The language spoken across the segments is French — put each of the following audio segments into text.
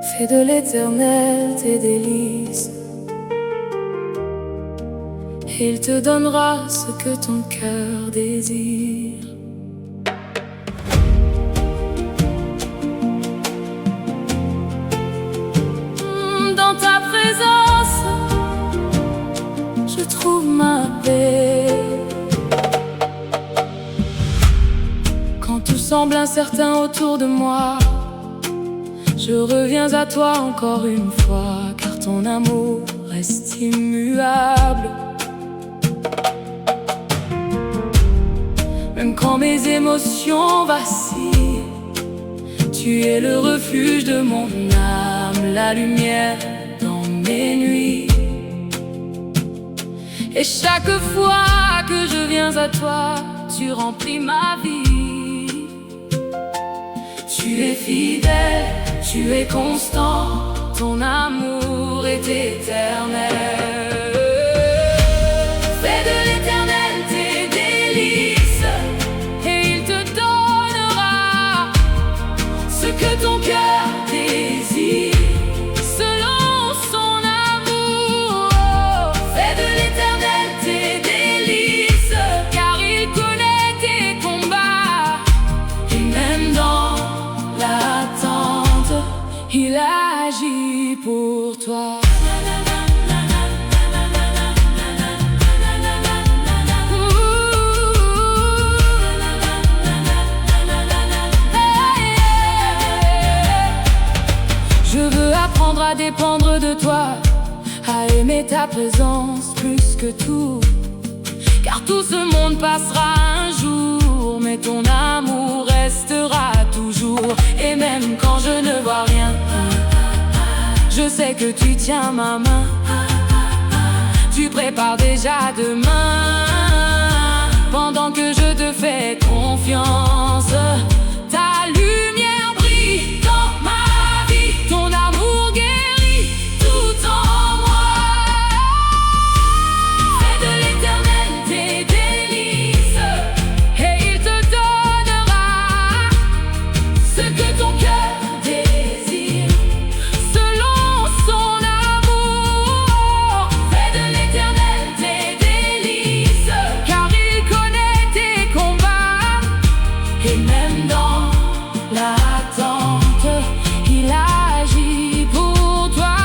Fais de l'éternel tes délices, et il te donnera ce que ton cœur désire. Dans ta présence, je trouve ma paix. Quand tout semble incertain autour de moi, je reviens à toi encore une fois, car ton amour reste immuable. Même quand mes émotions vacillent, tu es le refuge de mon âme, la lumière dans mes nuits. Et chaque fois que je viens à toi, tu remplis ma vie. Tu es fidèle, tu es constant, ton amour est éternel. Fais de l'éternel tes délices, et il te donnera ce que ton cœur désire, selon son amour. Fais de l'éternel tes délices, car il connaît tes combats, et même dans l'attente, il agit pour toi. Je veux apprendre à dépendre de toi, à aimer ta présence plus que tout, car tout ce monde passera un jour, mais ton amour restera toujours. Et même quand je ne vois rien, je sais que tu tiens ma main. Tu prépares déjà demain, pendant que je te fais confiance. Ta lumière brille dans ma vie, ton amour guérit tout en moi. Fais de l'éternel tes délices, et il te donnera ce que ton cœur désire, selon son amour. Fais de l'éternel tes délices, car il connaît tes combats, et même dans l'attente, il agit pour toi.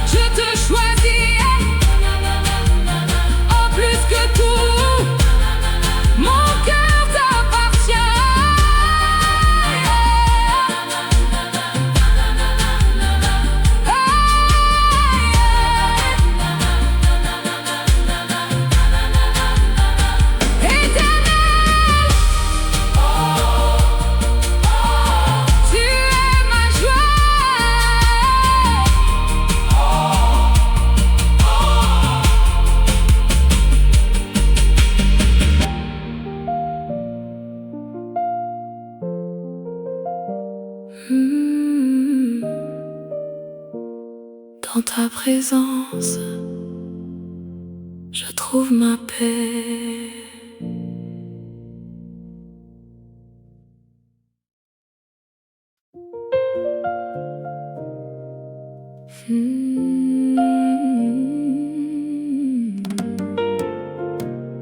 Je te choisis en plus que tout, mon cœur t'appartient. Éternel, tu es ma joie. Dans ta présence, je trouve ma paix.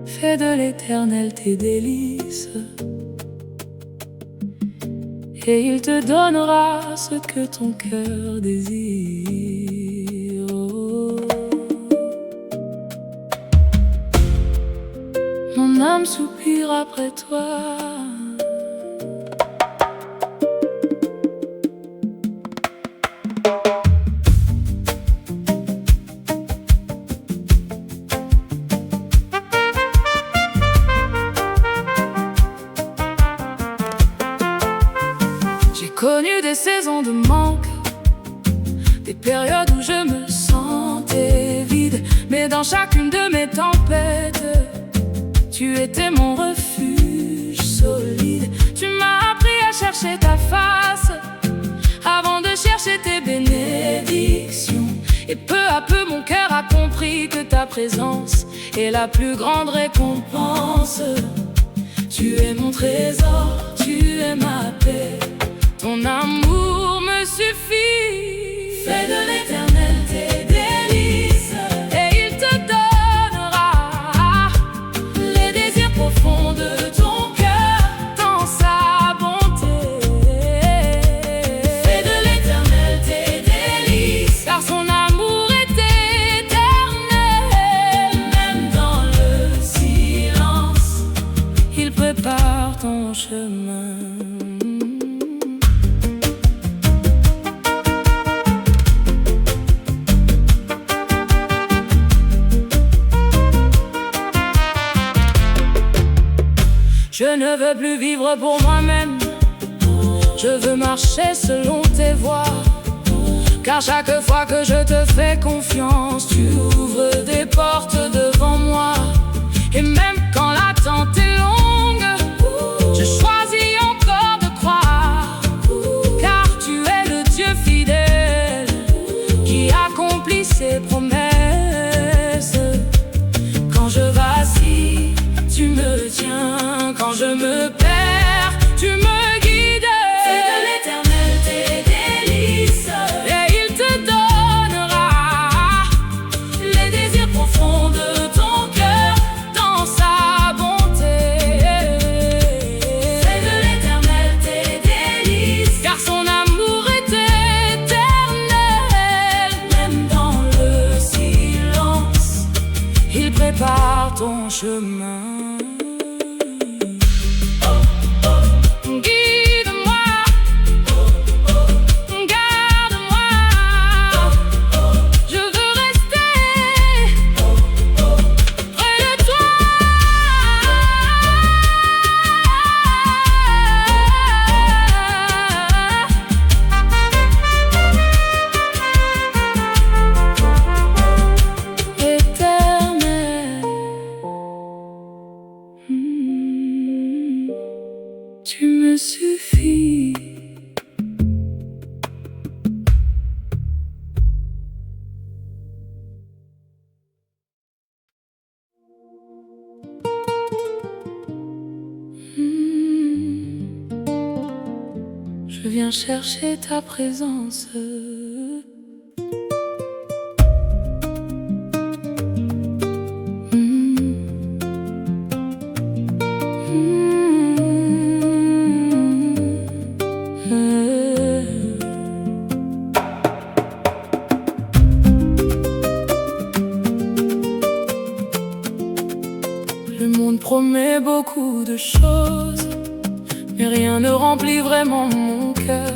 Fais de l'éternel tes délices, et il te donnera ce que ton cœur désire. Oh. Mon âme soupire après toi. J'ai connu des saisons de manque, des périodes où je me sentais vide, mais dans chacune de mes tempêtes, tu étais mon refuge solide. Tu m'as appris à chercher ta face avant de chercher tes bénédictions. Et peu à peu mon cœur a compris que ta présence et la plus grande récompense. Tu es mon trésor, tu es ma paix. Ton amour me suffit. Fais de l'éternel tes délices, et il te donnera les désirs profonds de ton cœur dans sa bonté. Fais de l'éternel tes délices, car son amour est éternel. Même dans le silence, il prépare ton chemin. Je ne veux plus vivre pour moi-même, je veux marcher selon tes voies. Car chaque fois que je te fais confiance, tu ouvres des portes devant moi. Et même quand l'attente est longue, je choisis encore de croire. Car tu es le Dieu fidèle qui accomplit ses promesses. Quand je vacille, tu me tiens. Quand je me perds, tu me guides. Fais de l'éternel tes délices, et il te donnera les désirs profonds de ton cœur dans sa bonté. Fais de l'éternel tes délices, car son amour est éternel. Même dans le silence, il prépare ton chemin. Tu me suffis. Je viens chercher ta présence. Le monde promet beaucoup de choses, mais rien ne remplit vraiment mon cœur.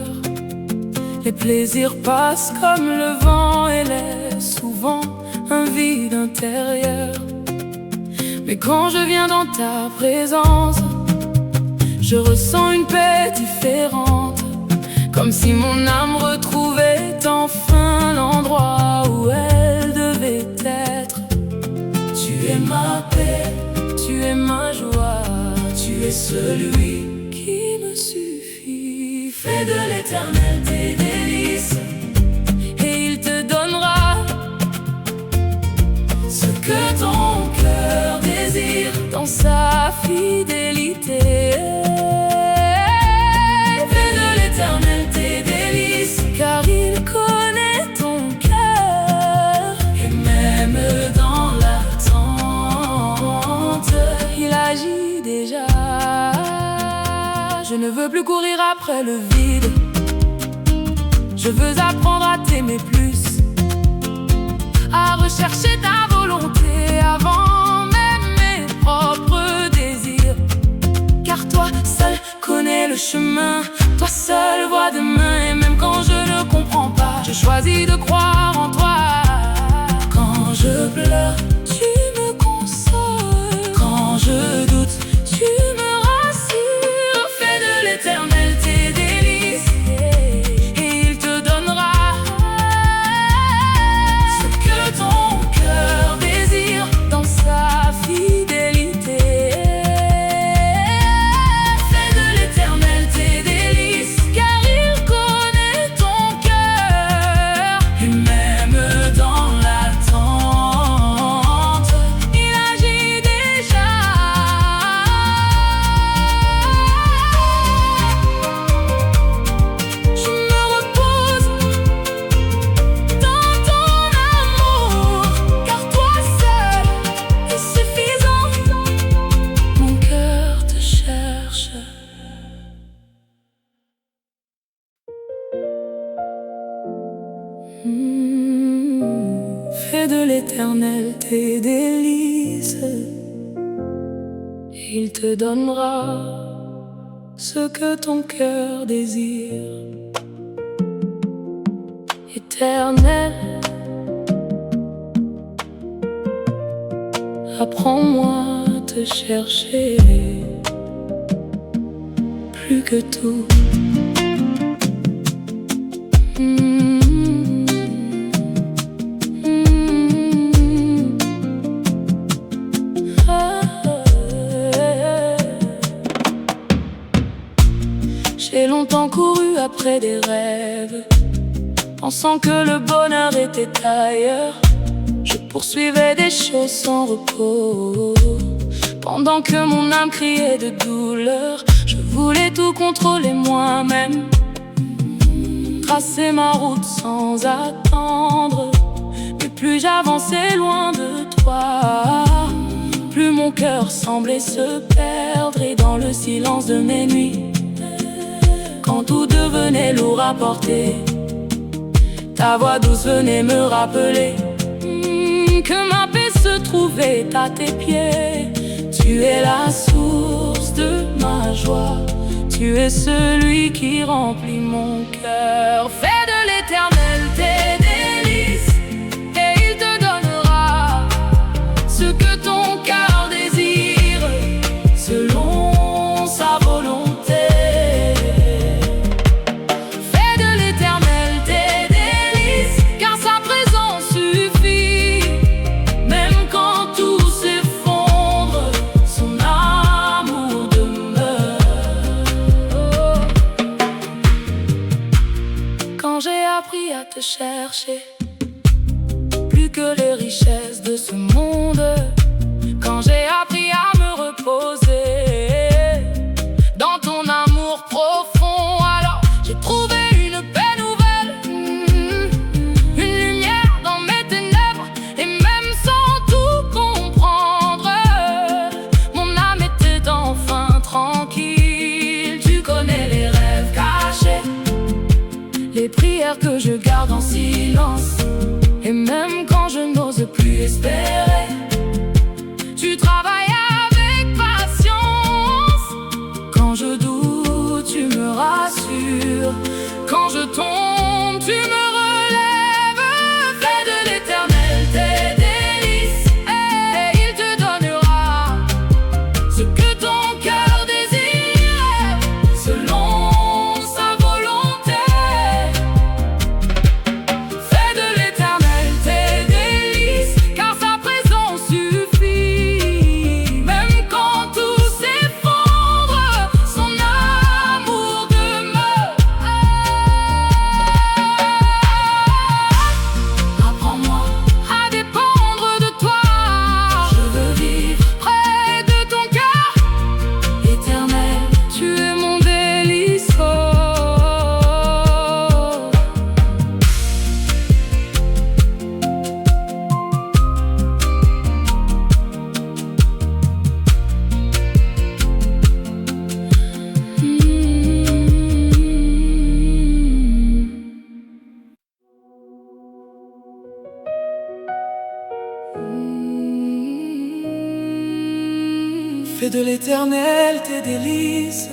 Les plaisirs passent comme le vent et laissent souvent un vide intérieur. Mais quand je viens dans ta présence, je ressens une paix différente, comme si mon âme retrouvait enfin l'endroit où elle devait être. Tu es ma paix, tu es ma joie, tu es celui qui me suffit. Fais de l'éternel tes délices, et il te donnera ce que ton cœur désire dans sa fidélité. Fais de l'éternel tes délices, car il connaît ton cœur. Et même dans l'attente, il agit déjà. Je ne veux plus courir après le vide, je veux apprendre à t'aimer plus, à rechercher ta volonté avant même mes propres désirs. Car toi seul connais le chemin, toi seul vois demain. Et même quand je ne comprends pas, je choisis de croire en toi. Quand je pleure, tu me consoles. Quand je doute, tu me rassures. Fais de l'éternel tes délices, et il te donnera ce que ton cœur désire dans sa fidélité. Fais de l'éternel tes délices, car il connaît ton cœur. Et même l'éternel tes délices, il te donnera ce que ton cœur désire. Éternel, apprends-moi à te chercher plus que tout. J'ai longtemps couru après des rêves, pensant que le bonheur était ailleurs. Je poursuivais des choses sans repos, pendant que mon âme criait de douleur. Je voulais tout contrôler moi-même, tracer ma route sans attendre. Mais plus j'avançais loin de toi, plus mon cœur semblait se perdre. Et dans le silence de mes nuits, quand tout devenait lourd à porter, ta voix douce venait me rappeler que ma paix se trouvait à tes pieds. Tu es la source de ma joie, tu es celui qui remplit mon cœur. Fais de l'éternel tes délices, et il te donnera ce que ton cœur désire, selon sa volonté. Appris à te chercher plus que les richesses de ce monde, quand j'ai appris à me reposer dans ton amour profond, alors j'ai trouvé une paix nouvelle, une lumière dans mes ténèbres. Et même sans tout comprendre, mon âme était enfin tranquille. Tu connais les rêves cachés, les prières que je garde en silence, et même quand je n'ose plus espérer, tu travailles avec patience. Quand je doute, tu me rassures, quand je tombe, tu me relèves. Fais de l'éternel tes délices, et il te donnera ce que ton cœur désire, selon sa volonté. Fais de l'éternel tes délices,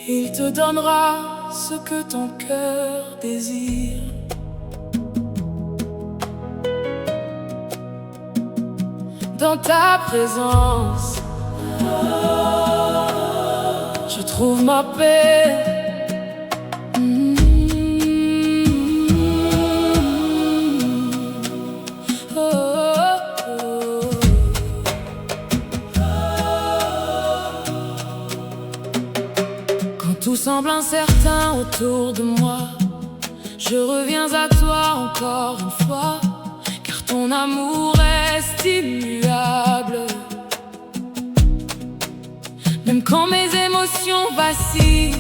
il te donnera ce que ton cœur désire. Dans ta présence, je trouve ma paix. Tout semble incertain autour de moi, je reviens à toi encore une fois, car ton amour reste immuable. Même quand mes émotions vacillent,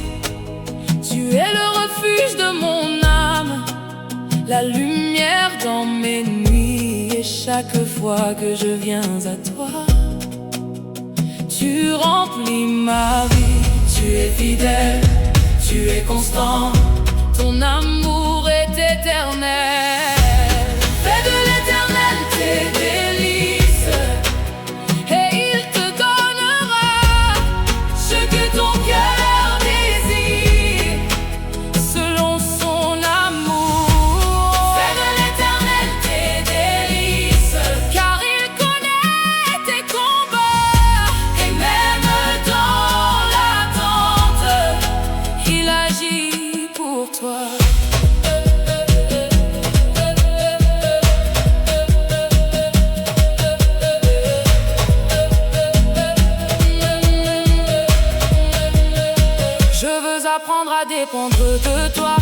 tu es le refuge de mon âme, la lumière dans mes nuits. Et chaque fois que je viens à toi, tu remplis ma vie. Tu es fidèle, tu es constant, ton amour est éternel. Fais de dépendre de toi,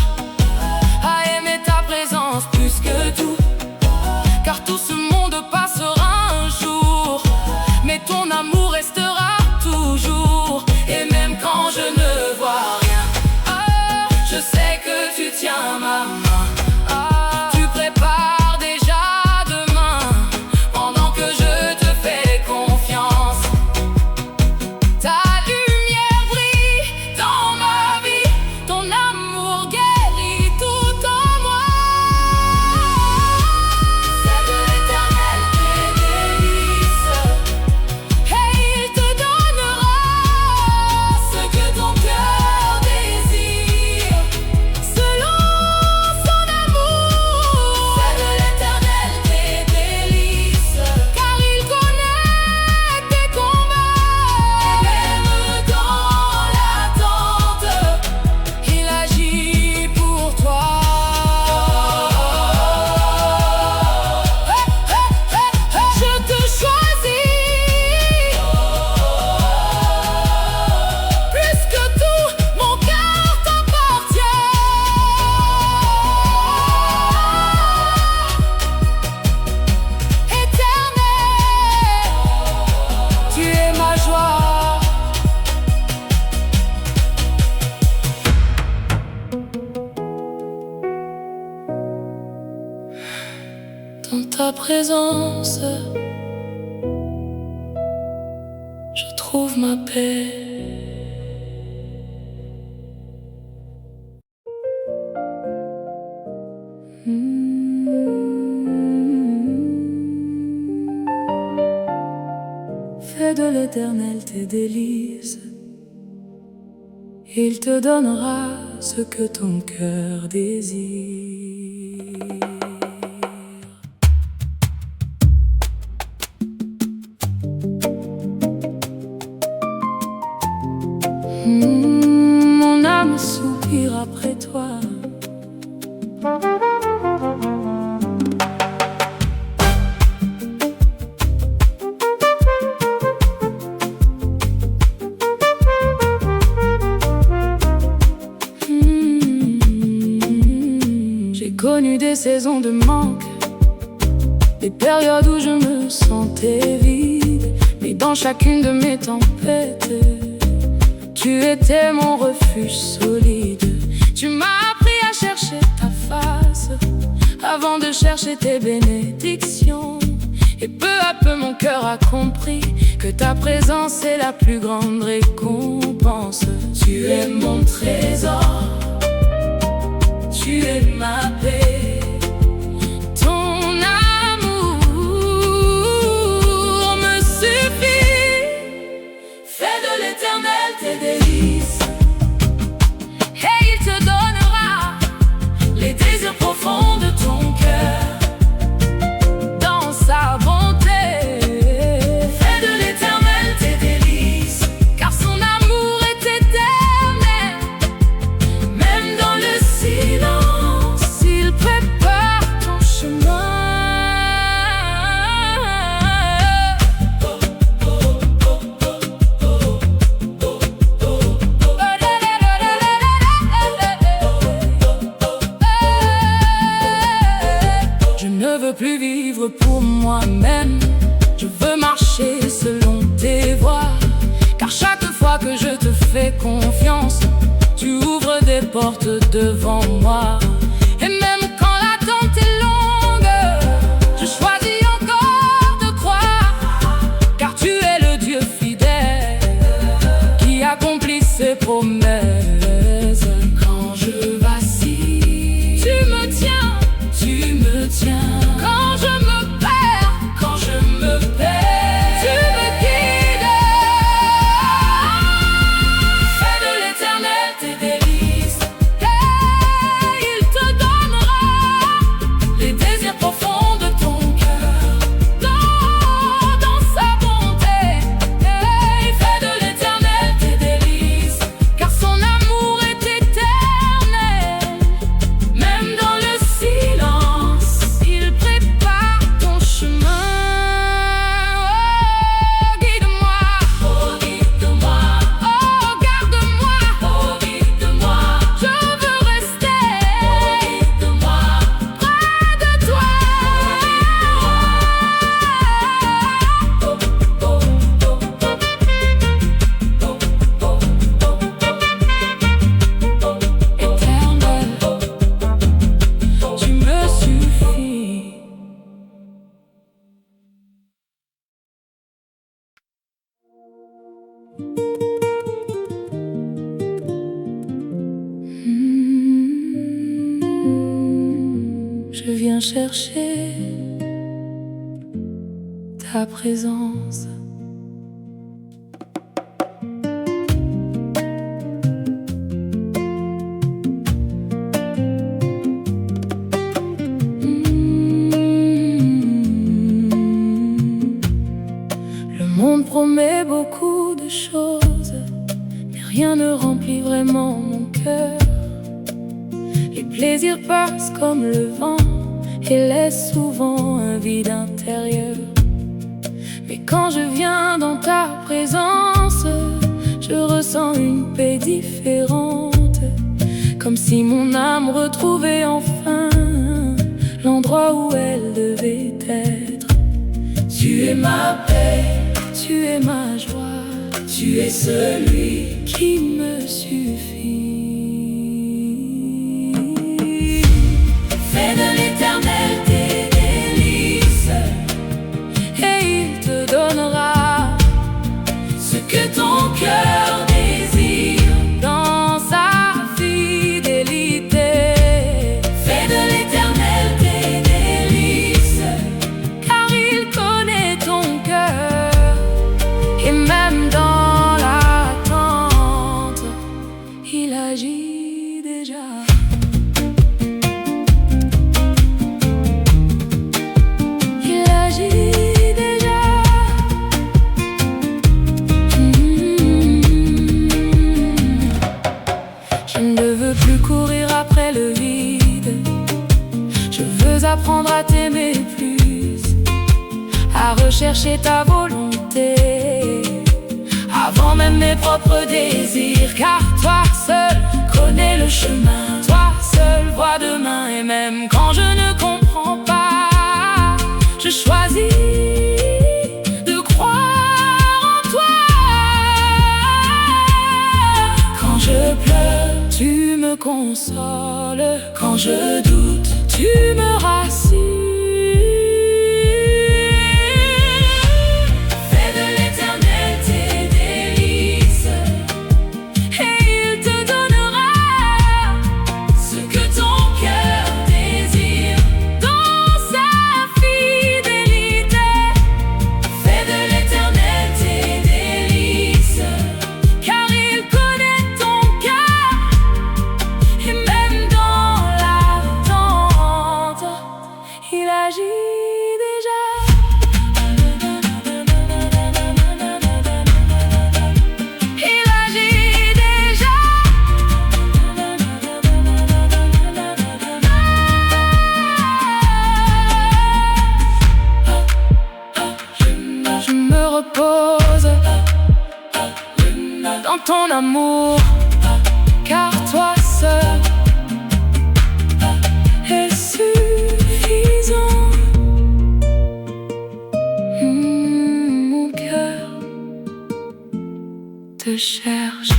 à aimer ta présence plus que tout. Car tout ce monde passera un jour, mais ton amour restera toujours. Et même quand je ne vois rien, je sais que tu tiens ma main. Tu prépares déjà demain, pendant que je te fais confiance. Ta lumière brille dans ma vie, ton amour guérit tout en moi. C'est de l'éternel tes délices, et il te donnera ce que ton cœur désire, selon son amour. C'est de l'éternel tes délices, car il connaît tes combats. Et même dans l'attente, il agit pour toi. Je te choisis, plus que tout, mon cœur t'appartient. Éternel, tu es ma joie. Dans ta présence, je trouve ma paix. Fais de l'éternel tes délices, il te donnera ce que ton cœur désire. Mon âme soupire après toi. J'ai connu des saisons de manque, des périodes où je me sentais vide, mais dans chacune de mes tempêtes, tu étais mon refuge solide. Tu m'as appris à chercher ta face avant de chercher tes bénédictions. Et peu à peu mon cœur a compris que ta présence est la plus grande récompense. Tu es mon trésor, tu es ma paix. Ton amour me suffit. Fais de l'éternel tes délices, et il te donnera les désirs profonds de ton cœur. Dans sa bonté, fais de l'éternel tes délices, car son amour est éternel. Même dans le silence, il prépare ton chemin. Je ne veux plus vivre pour moi-même, je veux marcher selon tes voies. Car chaque fois que je te fais confiance, tu ouvres des portes devant moi. Et même quand l'attente est longue, je choisis encore de croire, car tu es le Dieu fidèle qui accomplit ses promesses. Quand je vacille, tu me tiens, tu me tiens. Quand je me perds, quand je me perds, tu me guides. Fais de l'éternel tes délices, et il te chercher ta présence. Le monde promet beaucoup de choses, mais rien ne remplit vraiment mon cœur. Les plaisirs passent comme le vent et laissent souvent un vide intérieur. Mais quand je viens dans ta présence, je ressens une paix différente, comme si mon âme retrouvait enfin l'endroit où elle devait être. Tu es ma paix, tu es ma joie, tu es celui qui me suffit. Fais de l'Éternel tes délices, et il te donnera ce que ton cœur désire dans sa fidélité. Fais de l'Éternel tes délices, car il connaît ton cœur, et même dans l'attente, il agit déjà. Apprendre à t'aimer plus, à rechercher ta volonté avant même mes propres désirs. Car toi seul connais le chemin, toi seul vois demain. Et même quand je ne comprends pas, je choisis de croire en toi. Quand je pleure, tu me consoles. Quand je doute, tu me rassures. Fais de l'Éternel tes délices, et il te donnera ce que ton cœur désire dans sa fidélité. Fais de l'Éternel tes délices, car il connaît ton cœur, et même dans l'attente, il agit déjà. Il agit déjà. Je me repose dans ton amour, car toi seul est suffisant. Mon cœur te cherche.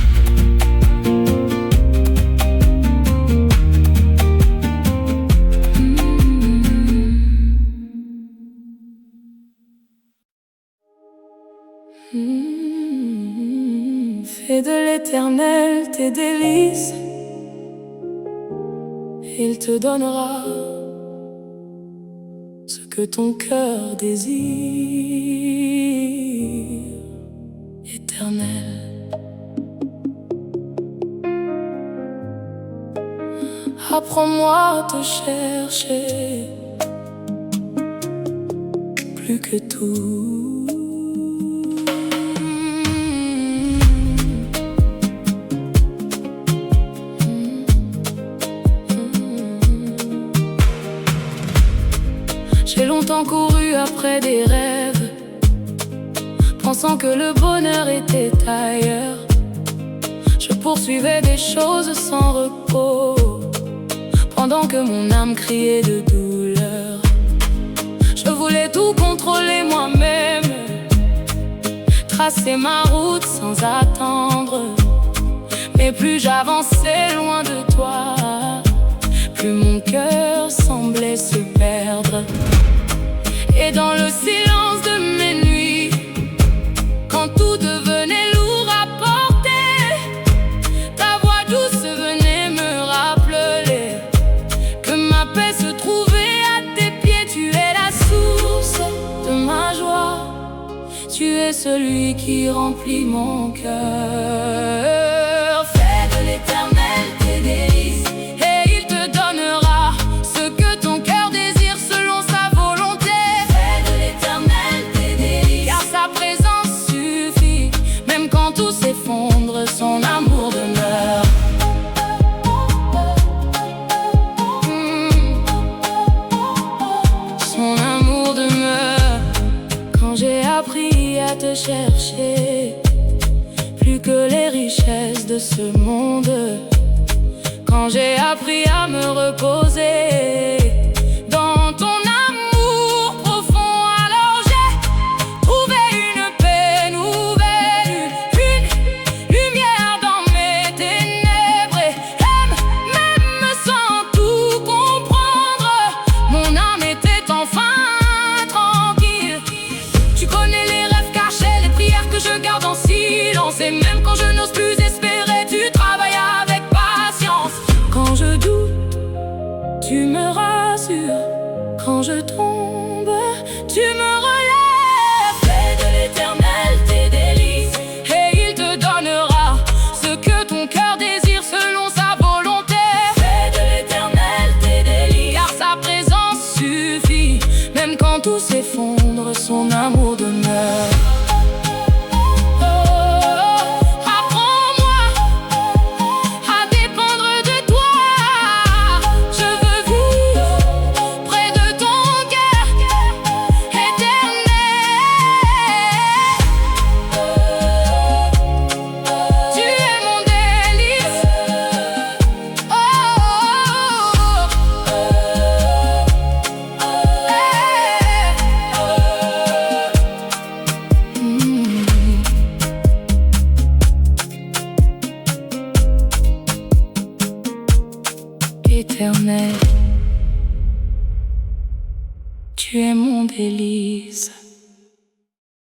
Fais de l'Éternel tes délices, il te donnera ce que ton cœur désire. Éternel, apprends-moi à te chercher plus que tout. J'ai longtemps couru après des rêves, pensant que le bonheur était ailleurs. Je poursuivais des choses sans repos, pendant que mon âme criait de douleur. Je voulais tout contrôler moi-même, tracer ma route sans attendre. Mais plus j'avançais loin de toi, plus mon cœur semblait se perdre. Et dans le silence de mes nuits, quand tout devenait lourd à porter, ta voix douce venait me rappeler que ma paix se trouvait à tes tu es celui qui remplit mon cœur. Fais de l'Éternel tes délices, et il te donnera ce que ton cœur désire selon sa volonté. Fais de l'Éternel tes délices, car sa présence suffit. Même quand tout s'effondre, son amour demeure. Son amour demeure. Quand j'ai appris à te chercher, plus que les richesses de ce monde. Quand j'ai appris à me reposer dans ton amour profond, alors j'ai trouvé une paix nouvelle, une lumière dans mes ténèbres. Et même sans tout comprendre, mon âme était enfin tranquille. Tu connais les rêves cachés, les prières que je garde en silence. Et même quand je n'ose plus espérer, tu travailles avec patience. Quand je doute, tu me rassures. Quand je tombe, tu me relèves. Fais de l'Éternel tes délices, et il te donnera ce que ton cœur désire selon sa volonté. Fais de l'Éternel tes délices, car sa présence suffit. Même quand tout s'effondre, son amour demeure. Apprends-moi à dépendre de toi. Je veux vivre près de ton cœur éternel. Tu es mon délice. Éternel, tu es mon délice.